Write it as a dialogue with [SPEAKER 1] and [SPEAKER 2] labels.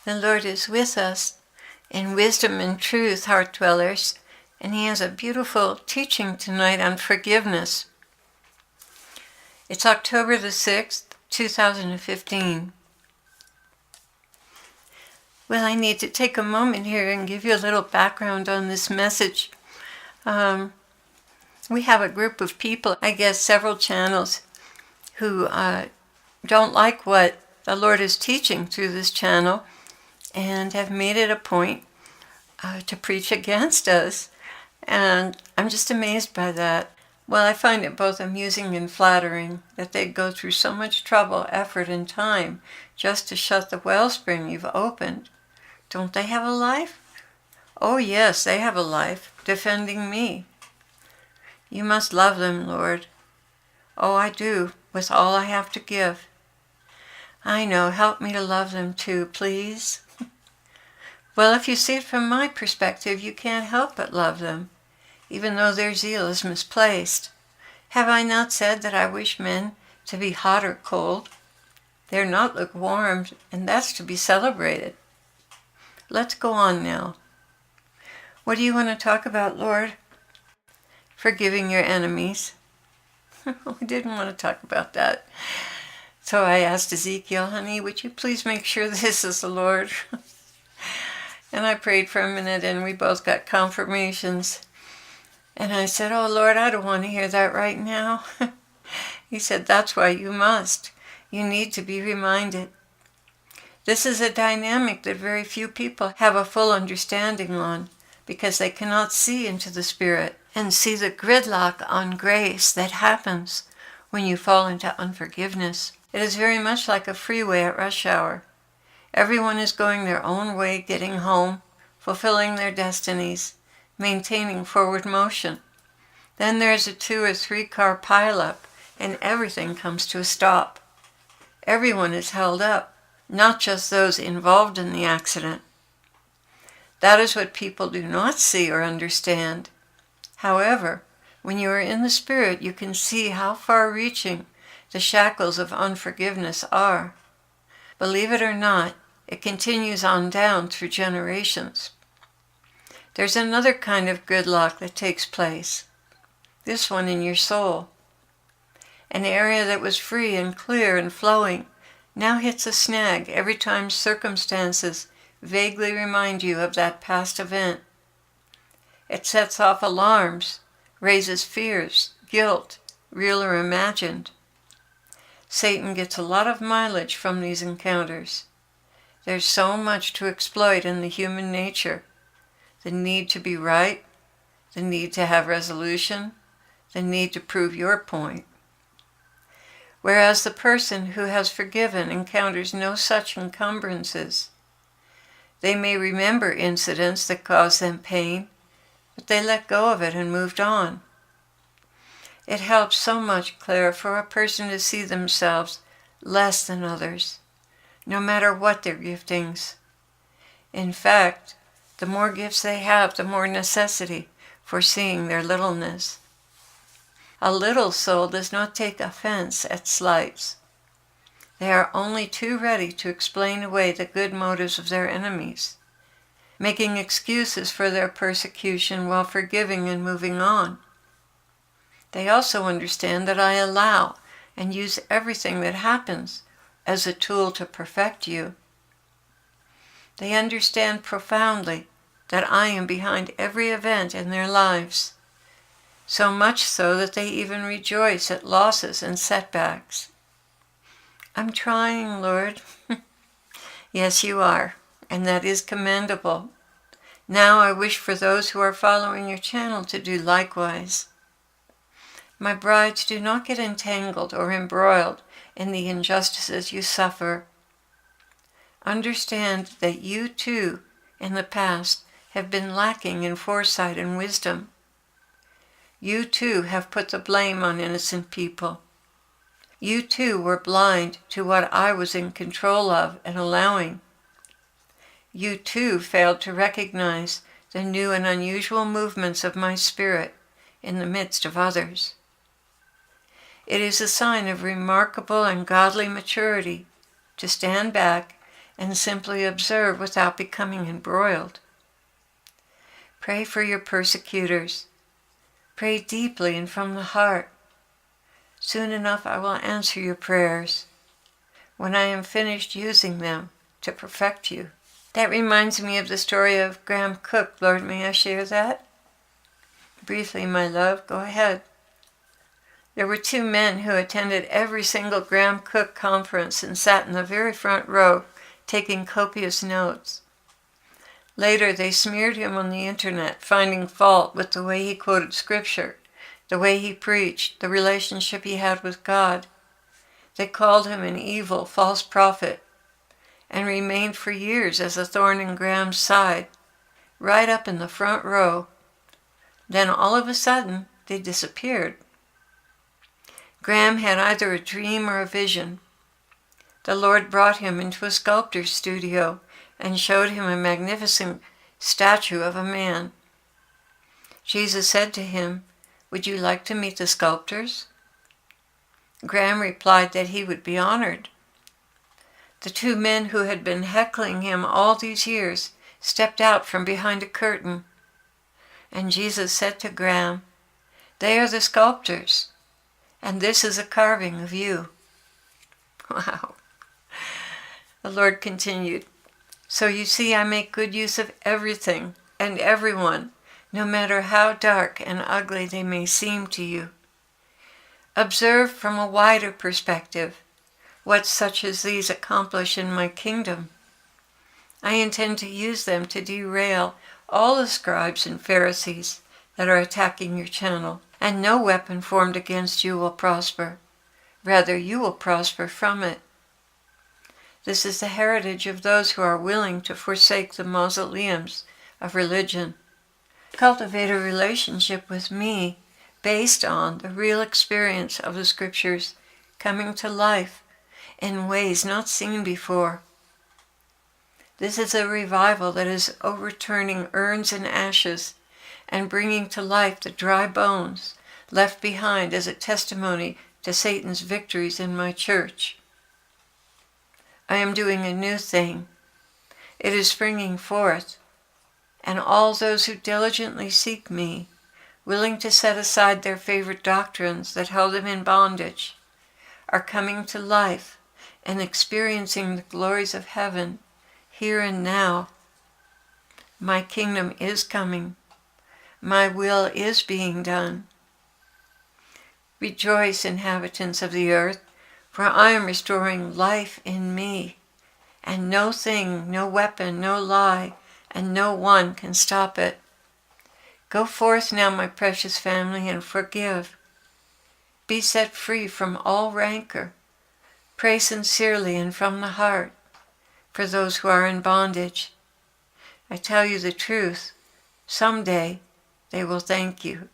[SPEAKER 1] The Lord is with us in wisdom and truth, heart dwellers, and He has a beautiful teaching tonight on forgiveness. It's October the 6th, 2015. Well, I need to take a moment here and give you a little background on this message. We have a group of people, I guess several channels, who don't like what the Lord is teaching through this channel and have made it a point to preach against us. And I'm just amazed by that. Well, I find it both amusing and flattering that they go through so much trouble, effort, and time just to shut the wellspring you've opened. Don't they have a life? Oh yes, they have a life, defending me. You must love them, Lord. Oh, I do, with all I have to give. I know, help me to love them too, please. Well, if you see it from my perspective, you can't help but love them, even though their zeal is misplaced. Have I not said that I wish men to be hot or cold? They're not lukewarm, and that's to be celebrated. Let's go on now. What do you want to talk about, Lord? Forgiving your enemies. We didn't want to talk about that. So I asked Ezekiel, honey, would you please make sure this is the Lord? And I prayed for a minute, and we both got confirmations. And I said, oh, Lord, I don't want to hear that right now. He said, that's why you must. You need to be reminded. This is a dynamic that very few people have a full understanding on, because they cannot see into the Spirit and see the gridlock on grace that happens when you fall into unforgiveness. It is very much like a freeway at rush hour. Everyone is going their own way, getting home, fulfilling their destinies, maintaining forward motion. Then there's a 2 or 3 car pileup, and everything comes to a stop. Everyone is held up, not just those involved in the accident. That is what people do not see or understand. However, when you are in the Spirit, you can see how far-reaching the shackles of unforgiveness are. Believe it or not, it continues on down through generations. There's another kind of gridlock that takes place, this one in your soul. An area that was free and clear and flowing now hits a snag every time circumstances vaguely remind you of that past event. It sets off alarms, raises fears, guilt, real or imagined. Satan gets a lot of mileage from these encounters. There's so much to exploit in the human nature. The need to be right, the need to have resolution, the need to prove your point. Whereas the person who has forgiven encounters no such encumbrances. They may remember incidents that caused them pain, but they let go of it and moved on. It helps so much, Clare, for a person to see themselves less than others, no matter what their giftings. In fact, the more gifts they have, the more necessity for seeing their littleness. A little soul does not take offense at slights. They are only too ready to explain away the good motives of their enemies, making excuses for their persecution while forgiving and moving on. They also understand that I allow and use everything that happens as a tool to perfect you. They understand profoundly that I am behind every event in their lives, so much so that they even rejoice at losses and setbacks. I'm trying, Lord. Yes, you are, and that is commendable. Now I wish for those who are following your channel to do likewise. My brides, do not get entangled or embroiled in the injustices you suffer. Understand that you too, in the past, have been lacking in foresight and wisdom. You too have put the blame on innocent people. You too were blind to what I was in control of and allowing. You too failed to recognize the new and unusual movements of my Spirit in the midst of others. It is a sign of remarkable and godly maturity to stand back and simply observe without becoming embroiled. Pray for your persecutors. Pray deeply and from the heart. Soon enough I will answer your prayers when I am finished using them to perfect you. That reminds me of the story of Graham Cook. Lord, may I share that? Briefly, my love, go ahead. There were two men who attended every single Graham Cook conference and sat in the very front row taking copious notes. Later, they smeared him on the internet, finding fault with the way he quoted scripture, the way he preached, the relationship he had with God. They called him an evil, false prophet, and remained for years as a thorn in Graham's side, right up in the front row. Then all of a sudden, they disappeared. Graham had either a dream or a vision. The Lord brought him into a sculptor's studio and showed him a magnificent statue of a man. Jesus said to him, "Would you like to meet the sculptors?" Graham replied that he would be honored. The two men who had been heckling him all these years stepped out from behind a curtain, and Jesus said to Graham, "They are the sculptors, and this is a carving of you." Wow. The Lord continued, "So you see, I make good use of everything and everyone, no matter how dark and ugly they may seem to you. Observe from a wider perspective what such as these accomplish in my kingdom. I intend to use them to derail all the scribes and Pharisees that are attacking your channel, and no weapon formed against you will prosper. Rather, you will prosper from it. This is the heritage of those who are willing to forsake the mausoleums of religion. Cultivate a relationship with me based on the real experience of the scriptures coming to life in ways not seen before. This is a revival that is overturning urns and ashes and bringing to life the dry bones left behind as a testimony to Satan's victories in my church. I am doing a new thing. It is springing forth, and all those who diligently seek me, willing to set aside their favorite doctrines that held them in bondage, are coming to life and experiencing the glories of heaven here and now. My kingdom is coming. My will is being done. Rejoice, inhabitants of the earth, for I am restoring life in me, and no thing, no weapon, no lie, and no one can stop it. Go forth now, my precious family, and forgive. Be set free from all rancor. Pray sincerely and from the heart for those who are in bondage. I tell you the truth, someday they will thank you.